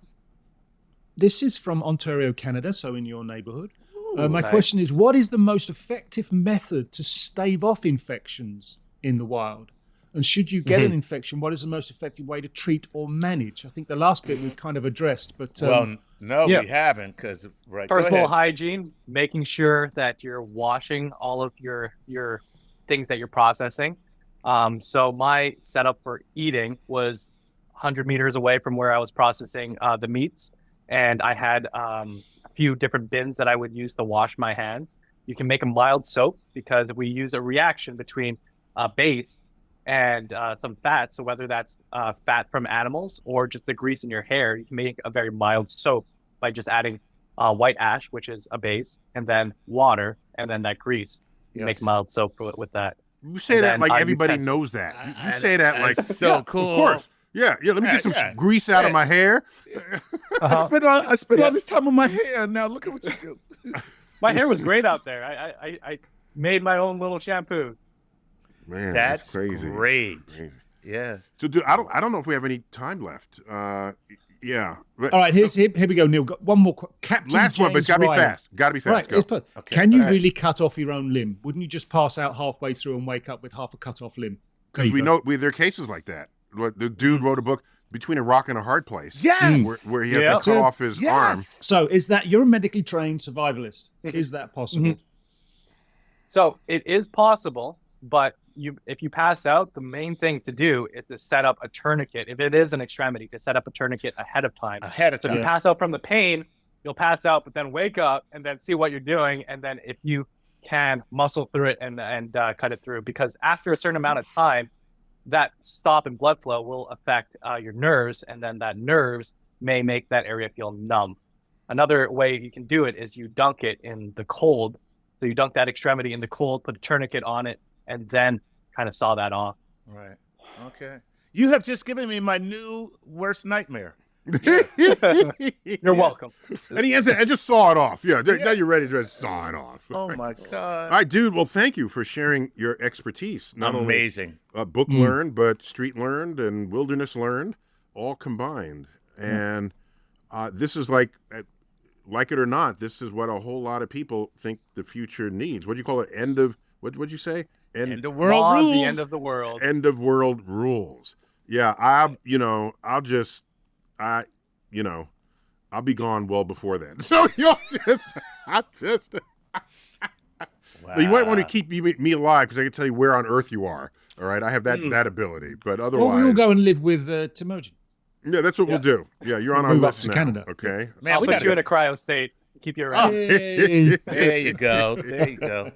This is from Ontario, Canada, so in your neighborhood. My question is, what is the most effective method to stave off infections in the wild? And should you get an infection, what is the most effective way to treat or manage? I think the last bit we've kind of addressed, but we haven't, because personal hygiene, making sure that you're washing all of your things that you're processing. So my setup for eating was 100 meters away from where I was processing the meats, and I had a few different bins that I would use to wash my hands. You can make a mild soap because we use a reaction between base and some fat. So whether that's fat from animals or just the grease in your hair, you can make a very mild soap by just adding white ash, which is a base, and then water, and then that grease. You make mild soap with that. You say that like everybody knows that. You say that like so cool. Of course. Yeah. Let me get some grease out of my hair. I spent all this time on my hair. Now look at what you do. My hair was great out there. I made my own little shampoo. Man, that's crazy. Great. Crazy. Yeah. So, dude, I don't know if we have any time left. Yeah. But, all right, here we go, Neil. Got one more. Captain last James one, but it's got to be fast. Got to be fast. Right. Go. Okay. Can you really cut off your own limb? Wouldn't you just pass out halfway through and wake up with half a cut off limb? Because there are cases like that. The dude wrote a book, between a rock and a hard place. Yes. Where he had Yeah. to cut off his arm. Yes. So is that you're a medically trained survivalist? Is that possible? So it is possible, but if you pass out, the main thing to do is to set up a tourniquet. If it is an extremity, to set up a tourniquet ahead of time. Ahead of So if you time. pass out from the pain, you'll pass out, but then wake up and then see what you're doing. And then if you can muscle through it and cut it through, because after a certain amount of time, that stop in blood flow will affect your nerves, and then that nerves may make that area feel numb. Another way you can do it is you dunk it in the cold. So you dunk that extremity in the cold, put a tourniquet on it, and then kind of saw that off. Right. Okay. You have just given me my new worst nightmare. You're welcome. And he ends it, and just saw it off. Yeah, now you're ready to just saw it off. Oh my All God. right, dude. Well, thank you for sharing your expertise. Not Amazing. only book learned, but street learned and wilderness learned, all combined. And this is like it or not, this is what a whole lot of people think the future needs. What do you call it? What'd you say? And the world Law of rules. the end of the world. End of world rules. Yeah, I'll be gone well before then. So you might want to keep me alive, because I can tell you where on Earth you are. All right, I have that ability, but otherwise, Well, we'll go and live with Teimojin. yeah, that's what we'll do. Yeah, you're on our Move up list to now. Canada. Okay. Man, I'll we put gotta you in a cryo state. Keep you around. Yay. There you go. There you go.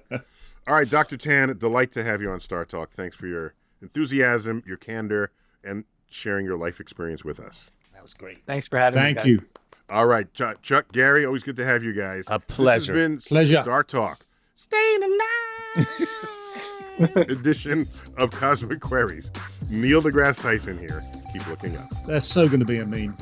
All right, Dr. Tan, a delight to have you on StarTalk. Thanks for your enthusiasm, your candor, and sharing your life experience with us. That was great. Thanks for having me, Thank guys. you. All right, Chuck, Gary, always good to have you guys. A pleasure. This has been Pleasure. StarTalk. Staying alive edition of Cosmic Queries. Neil deGrasse Tyson here. Keep looking up. That's so going to be a meme.